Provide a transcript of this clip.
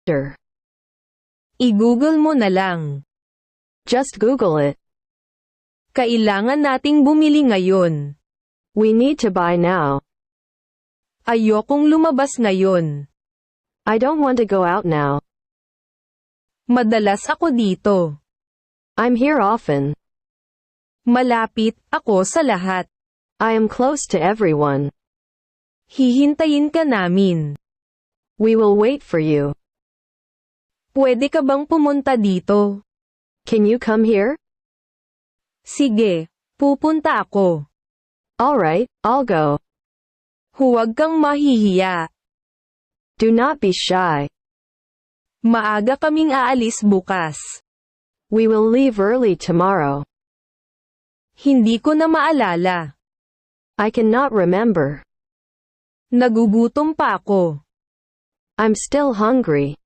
doctor. I-Google mo na lang. Just Google it. Kailangan nating bumili ngayon. We need to buy now. Ayokong lumabas ngayon. I don't want to go out now. Madalas ako dito. I'm here often. Malapit ako sa lahat. I am close to everyone. Hihintayin ka namin. We will wait for you. Pwede ka bang pumunta dito? Can you come here? Sige, pupunta ako. Alright, I'll go. Huwag kang mahihiya. Do not be shy. Maaga kaming aalis bukas. We will leave early tomorrow. Hindi ko na maalala. I cannot remember. Nagugutom pa ako. I'm still hungry.